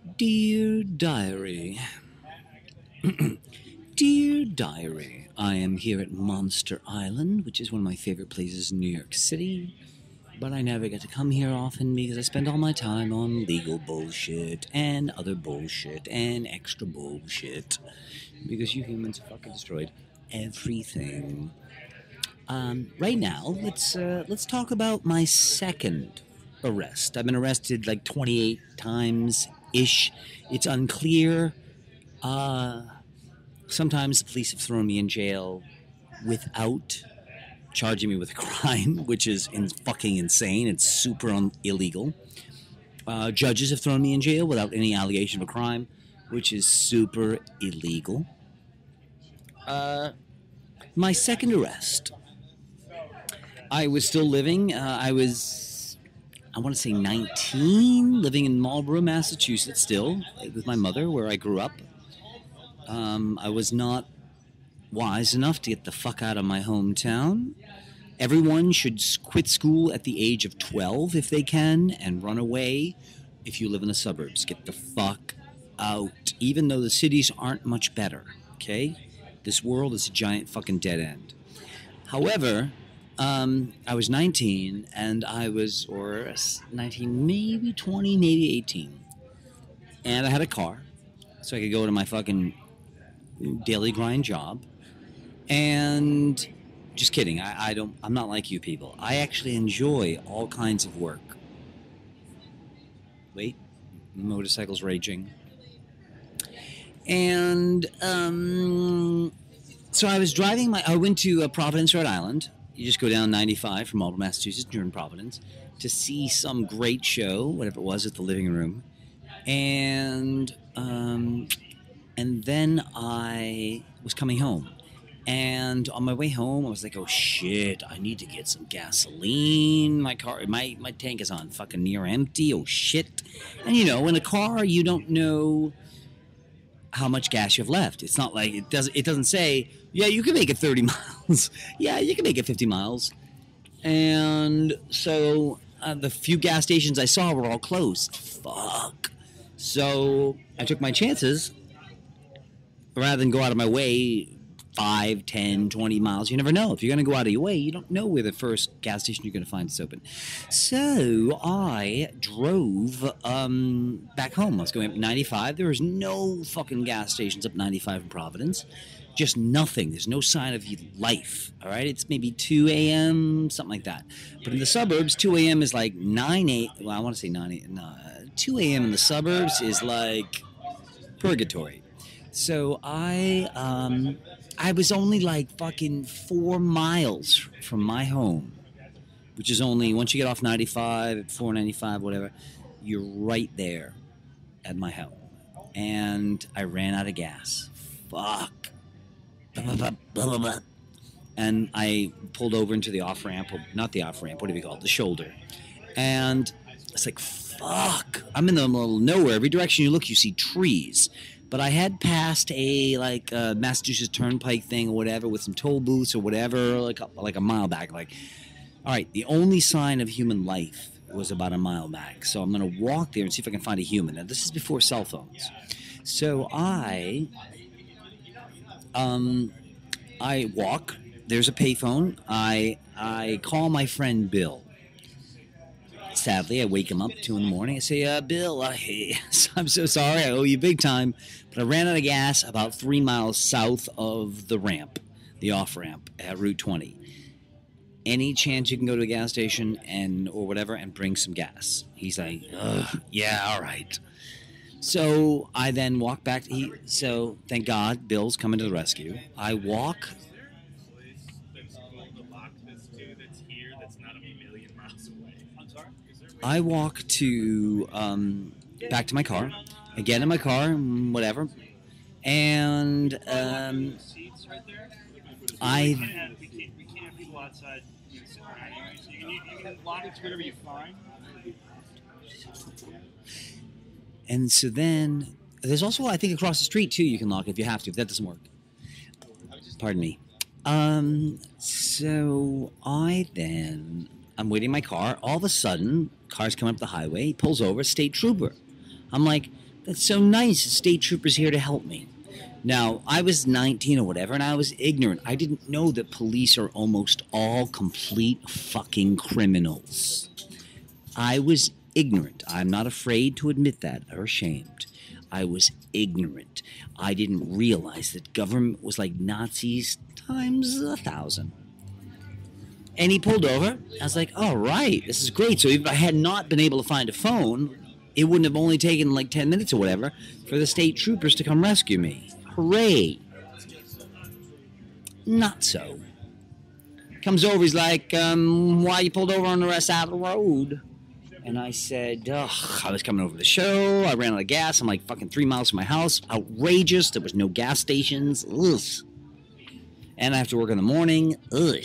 Dear Diary, Dear Diary, I am here at Monster Island, which is one of my favorite places in New York City, but I never get to come here often because I spend all my time on legal bullshit and other bullshit and extra bullshit because you humans have fucking destroyed everything. Right now, let's talk about my second arrest. I've been arrested like 28 times ish. It's unclear. Uh, Sometimes the police have thrown me in jail without charging me with a crime, which is fucking insane. It's super illegal. Judges have thrown me in jail without any allegation of a crime, which is super illegal. My second arrest, I was still living. I want to say 19, living in Marlborough, Massachusetts still, with my mother, where I grew up. I was not wise enough to get the fuck out of my hometown. Everyone should quit school at the age of 12 if they can and run away if you live in the suburbs. Get the fuck out. Even though the cities aren't much better, okay? This world is a giant fucking dead end. However, I was 19 and or 19, maybe 20, maybe 18. And I had a car so I could go to my fucking daily grind job. And just kidding, I'm not like you people. I actually enjoy all kinds of work. Wait, motorcycles raging. And so I was driving I went to Providence, Rhode Island. You just go down 95 from Marlborough, Massachusetts, you're in Providence, to see some great show, whatever it was, at the living room. And then I was coming home. And on my way home, I was like, oh shit, I need to get some gasoline. My tank is on fucking near empty. Oh shit. And in a car, you don't know how much gas you have left. It's not like it doesn't say, yeah, you can make it 30 miles. Yeah, you can make it 50 miles. And so the few gas stations I saw were all closed. Fuck. So I took my chances. Rather than go out of my way 5, 10, 20 miles, you never know. If you're going to go out of your way, you don't know where the first gas station you're going to find is open. So I drove back home. I was going up 95. There was no fucking gas stations up 95 in Providence. Just nothing. There's no sign of life, all right? It's maybe 2 a.m., something like that. But in the suburbs, 2 a.m. is like 9 8. Well, I want to say 9 8. No, 2 a.m. in the suburbs is like purgatory. So I was only like fucking 4 miles from my home, which is only, once you get off 95, 495, whatever, you're right there at my home. And I ran out of gas. Fuck. And I pulled over into the off-ramp, not the off-ramp, what do we call it, the shoulder. And it's like, fuck. I'm in the middle of nowhere. Every direction you look, you see trees. But I had passed a Massachusetts Turnpike thing or whatever with some toll booths or whatever, like a mile back. Like, all right, the only sign of human life was about a mile back. So I'm going to walk there and see if I can find a human. Now, this is before cell phones. So I walk. There's a payphone. I call my friend Bill. Sadly, I wake him up 2 in the morning. I say, Bill, I'm so sorry. I owe you big time. But I ran out of gas about 3 miles south of the ramp, the off-ramp at Route 20. Any chance you can go to a gas station or whatever and bring some gas? He's like, yeah, all right. So I then walk back. So thank God, Bill's coming to the rescue. I walk. I walk to back to my car. I get in my car, whatever, and I. We can't have people outside. You can lock it to whatever you find. And so then there's also, I think, across the street too. You can lock it if you have to. If that doesn't work, pardon me. So I'm waiting in my car. All of a sudden, car's coming up the highway. He pulls over, state trooper. I'm like, That's so nice. The state trooper's here to help me. Now, I was 19 or whatever, and I was ignorant. I didn't know that police are almost all complete fucking criminals. I was ignorant. I'm not afraid to admit that or ashamed. I was ignorant. I didn't realize that government was like Nazis times 1,000. And he pulled over. I was like, all right, this is great. So if I had not been able to find a phone, it wouldn't have only taken like 10 minutes or whatever for the state troopers to come rescue me. Hooray. Not so. Comes over, he's like, why you pulled over on the side of the road? And I said, ugh, I was coming over the show. I ran out of gas. I'm like fucking 3 miles from my house. Outrageous. There was no gas stations. Ugh. And I have to work in the morning. Ugh.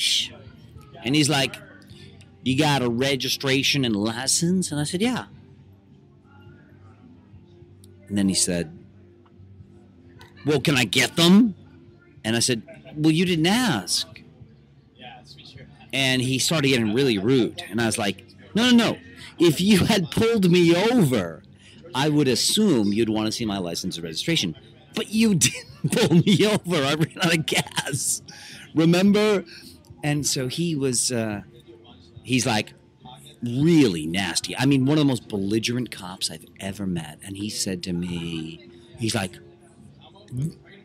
And he's like, you got a registration and license? And I said, yeah. And then he said, well, can I get them? And I said, well, you didn't ask. And he started getting really rude. And I was like, no. If you had pulled me over, I would assume you'd want to see my license and registration. But you didn't pull me over. I ran out of gas. Remember? And so he was, he's like really nasty. I mean, one of the most belligerent cops I've ever met. And he said to me, he's like,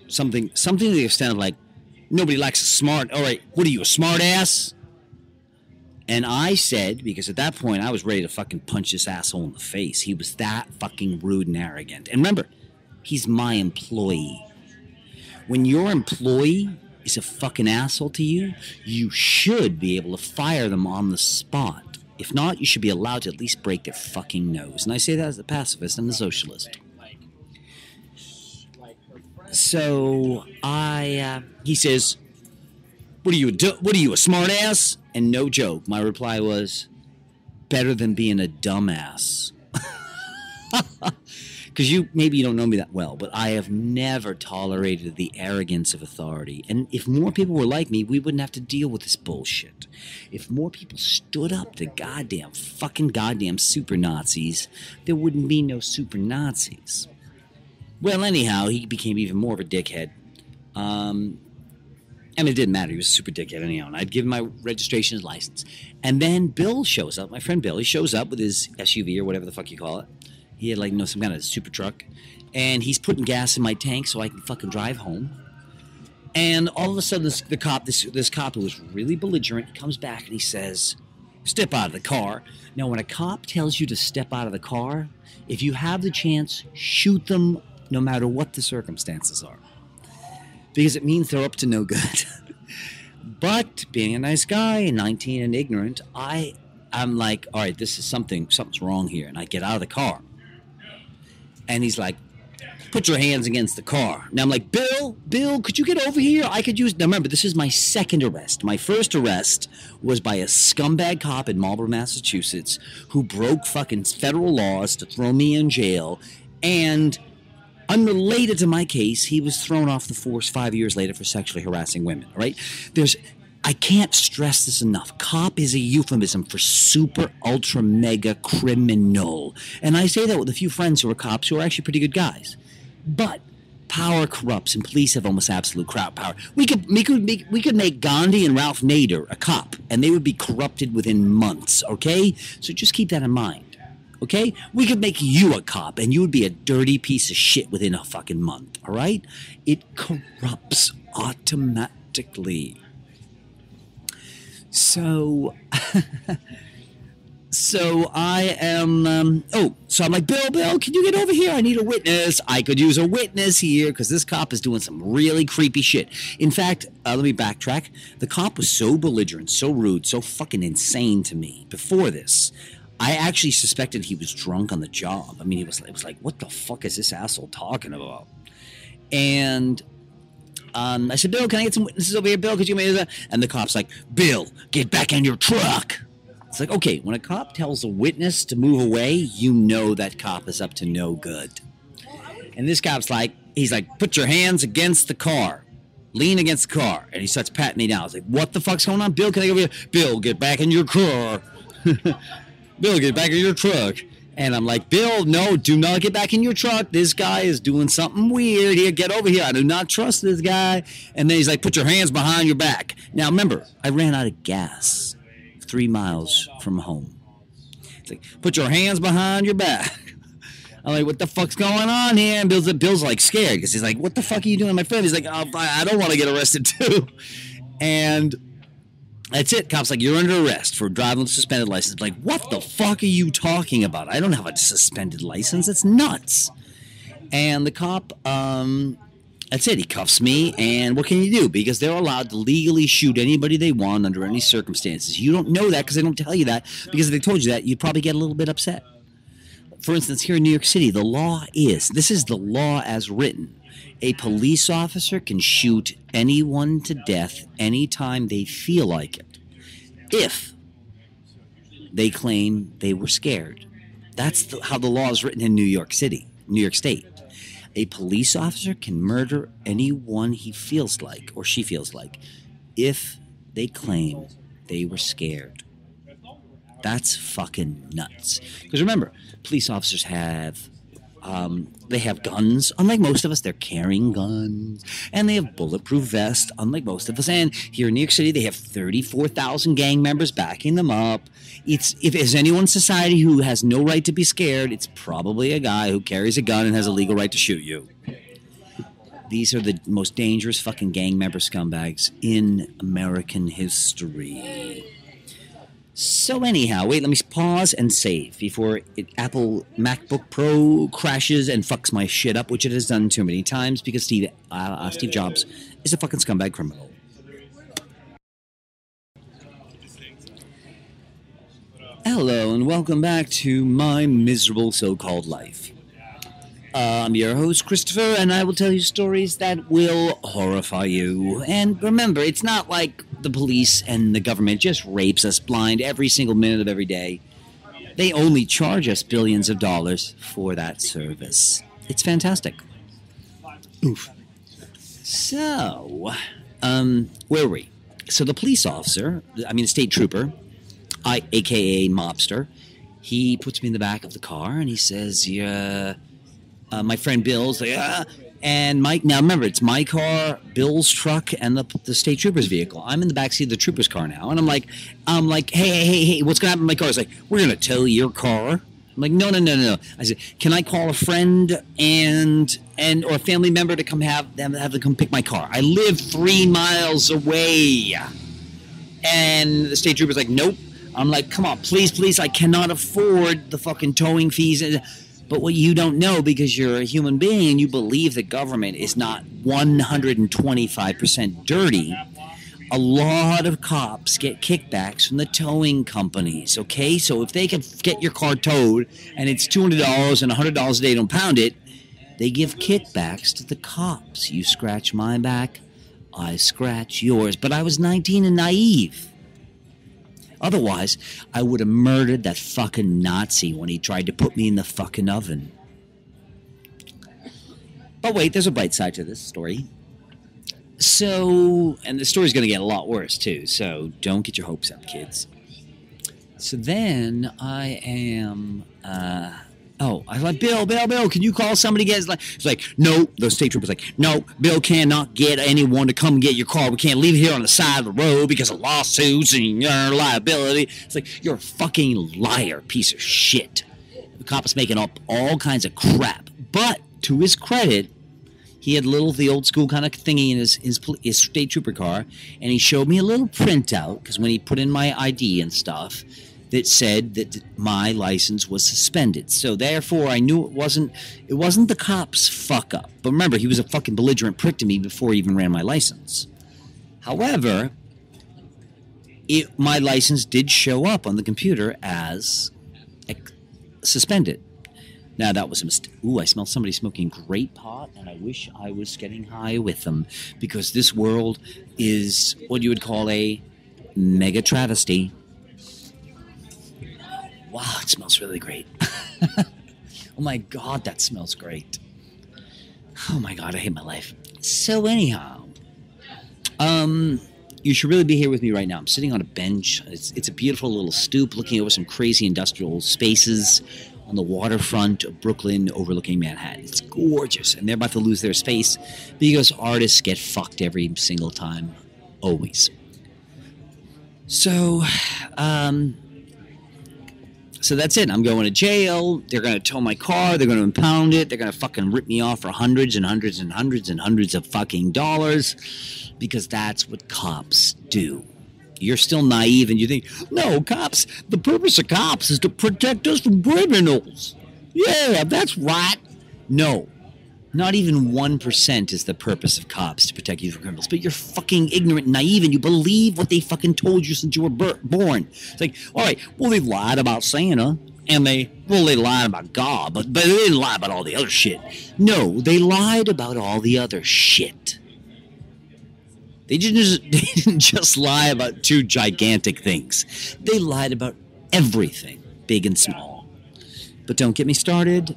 something to the extent of like, nobody likes a smart, all right, what are you, a smart ass? And I said, because at that point I was ready to fucking punch this asshole in the face. He was that fucking rude and arrogant. And remember, he's my employee. When your employee is a fucking asshole to you, you should be able to fire them on the spot. If not, you should be allowed to at least break their fucking nose. And I say that as a pacifist and a socialist. So he says, what are you, a smart ass? And no joke, my reply was, better than being a dumbass. Because maybe you don't know me that well, but I have never tolerated the arrogance of authority. And if more people were like me, we wouldn't have to deal with this bullshit. If more people stood up to goddamn super Nazis, there wouldn't be no super Nazis. Well, anyhow, he became even more of a dickhead. I mean, it didn't matter. He was a super dickhead anyhow. And I'd give him my registration and license. And then Bill shows up, my friend Bill. He shows up with his SUV or whatever the fuck you call it. He had, like, some kind of super truck. And he's putting gas in my tank so I can fucking drive home. And all of a sudden, this cop who was really belligerent comes back and he says, step out of the car. Now, when a cop tells you to step out of the car, if you have the chance, shoot them no matter what the circumstances are. Because it means they're up to no good. But being a nice guy, 19 and ignorant, I'm like, all right, this is something's wrong here. And I get out of the car. And he's like, put your hands against the car. Now I'm like, Bill, could you get over here? Now remember, this is my second arrest. My first arrest was by a scumbag cop in Marlborough, Massachusetts, who broke fucking federal laws to throw me in jail. And unrelated to my case, he was thrown off the force 5 years later for sexually harassing women, right? I can't stress this enough. Cop is a euphemism for super, ultra, mega criminal. And I say that with a few friends who are cops who are actually pretty good guys. But power corrupts, and police have almost absolute crowd power. We could make Gandhi and Ralph Nader a cop, and they would be corrupted within months, okay? So just keep that in mind. Okay? We could make you a cop, and you would be a dirty piece of shit within a fucking month, all right? It corrupts automatically. So I am, so I'm like, Bill, can you get over here? I need a witness. I could use a witness here because this cop is doing some really creepy shit. In fact, let me backtrack. The cop was so belligerent, so rude, so fucking insane to me before this. I actually suspected he was drunk on the job. I mean, it was like, what the fuck is this asshole talking about? And I said, Bill, can I get some witnesses over here? Bill, could you make that? And the cop's like, Bill, get back in your truck. It's like, okay, when a cop tells a witness to move away, you know that cop is up to no good. And this cop's like, he's like, put your hands against the car. Lean against the car. And he starts patting me down. I was like, what the fuck's going on? Bill, can I go over here? Bill, get back in your car. Bill, get back in your truck. And I'm like, Bill, no, do not get back in your truck. This guy is doing something weird here. Get over here. I do not trust this guy. And then he's like, put your hands behind your back. Now, remember, I ran out of gas 3 miles from home. It's like, put your hands behind your back. I'm like, what the fuck's going on here? And Bill's like scared because he's like, what the fuck are you doing, my friend? He's like, oh, I don't want to get arrested too. And that's it. Cop's like, you're under arrest for driving with a suspended license. I'm like, what the fuck are you talking about? I don't have a suspended license. That's nuts. And the cop, that's it. He cuffs me. And what can you do? Because they're allowed to legally shoot anybody they want under any circumstances. You don't know that because they don't tell you that. Because if they told you that, you'd probably get a little bit upset. For instance, here in New York City, the law is, this is the law as written. A police officer can shoot anyone to death anytime they feel like it, if they claim they were scared. That's how the law is written in New York City, New York State. A police officer can murder anyone he feels like or she feels like if they claim they were scared. That's fucking nuts. Because remember, police officers have they have guns. Unlike most of us, they're carrying guns. And they have bulletproof vests, unlike most of us. And here in New York City, they have 34,000 gang members backing them up. If there's anyone in society who has no right to be scared, it's probably a guy who carries a gun and has a legal right to shoot you. These are the most dangerous fucking gang member scumbags in American history. So anyhow, wait, let me pause and save before Apple MacBook Pro crashes and fucks my shit up, which it has done too many times because Steve Jobs is a fucking scumbag criminal. Hello and welcome back to my miserable so-called life. I'm your host, Christopher, and I will tell you stories that will horrify you. And remember, it's not like the police and the government just rapes us blind every single minute of every day. They only charge us billions of dollars for that service. It's fantastic. Oof. So, where were we? So the police officer, the state trooper, a.k.a. mobster, he puts me in the back of the car and he says, yeah... my friend Bill's like, and Mike. Now remember, it's my car, Bill's truck, and the state trooper's vehicle. I'm in the backseat of the trooper's car now, and I'm like, hey, what's gonna happen to my car? He's like, we're gonna tow your car. I'm like, no. I said, can I call a friend and or a family member to come have them come pick my car? I live 3 miles away, and the state trooper's like, nope. I'm like, come on, please, I cannot afford the fucking towing fees. But what you don't know, because you're a human being and you believe the government is not 125% dirty, a lot of cops get kickbacks from the towing companies, okay? So if they can get your car towed and it's $200 and $100 a day to impound it, they give kickbacks to the cops. You scratch my back, I scratch yours. But I was 19 and naive. Otherwise, I would have murdered that fucking Nazi when he tried to put me in the fucking oven. But wait, there's a bright side to this story. So, and the story's going to get a lot worse too, so don't get your hopes up, kids. So then I am... I was like, Bill, can you call somebody to get his license? He's like, no. The state trooper's like, no, Bill cannot get anyone to come get your car. We can't leave it here on the side of the road because of lawsuits and your liability. It's like, you're a fucking liar, piece of shit. The cop is making up all kinds of crap. But to his credit, he had the old school kind of thingy in his state trooper car, and he showed me a little printout because when he put in my ID and stuff, that said that my license was suspended. So therefore, I knew it wasn't the cop's fuck up. But remember, he was a fucking belligerent prick to me before he even ran my license. However, my license did show up on the computer as suspended. Now, that was a mistake. Ooh, I smell somebody smoking great pot, and I wish I was getting high with them, because this world is what you would call a mega travesty. Wow, it smells really great. Oh my God, that smells great. Oh my God, I hate my life. So anyhow, you should really be here with me right now. I'm sitting on a bench. It's a beautiful little stoop looking over some crazy industrial spaces. on the waterfront of Brooklyn overlooking Manhattan. It's gorgeous, and they're about to lose their space because artists get fucked every single time, always. So, so that's it. I'm going to jail. They're going to tow my car. They're going to impound it. They're going to fucking rip me off for hundreds and hundreds and hundreds and hundreds of fucking dollars because that's what cops do. You're still naive and you think, no, cops, the purpose of cops is to protect us from criminals. Yeah, that's right. No, not even 1% is the purpose of cops to protect you from criminals. But you're fucking ignorant and naive and you believe what they fucking told you since you were born. It's like, all right, well, they lied about Santa and they lied about God, but they didn't lie about all the other shit. No, they lied about all the other shit. They didn't just lie about two gigantic things. They lied about everything, big and small. But don't get me started.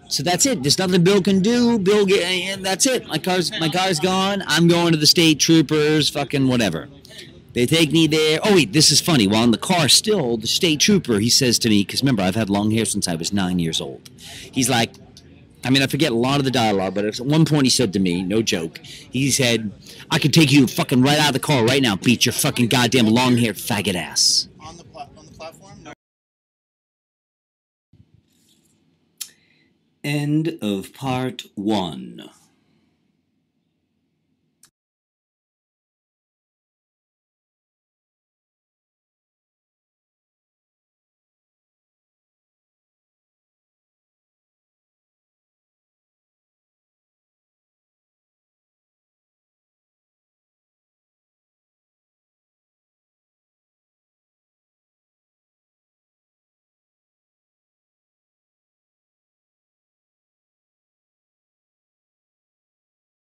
So that's it. There's nothing Bill can do. That's it. My car's gone. I'm going to the state troopers, fucking whatever. They take me there. Oh, wait, this is funny. While in the car still, the state trooper, he says to me, because remember, I've had long hair since I was 9 years old. He's like, I mean, I forget a lot of the dialogue, but at one point he said to me, no joke, he said, I could take you fucking right out of the car right now, Pete, your fucking goddamn long-haired faggot ass. On the platform? No. End of part 1.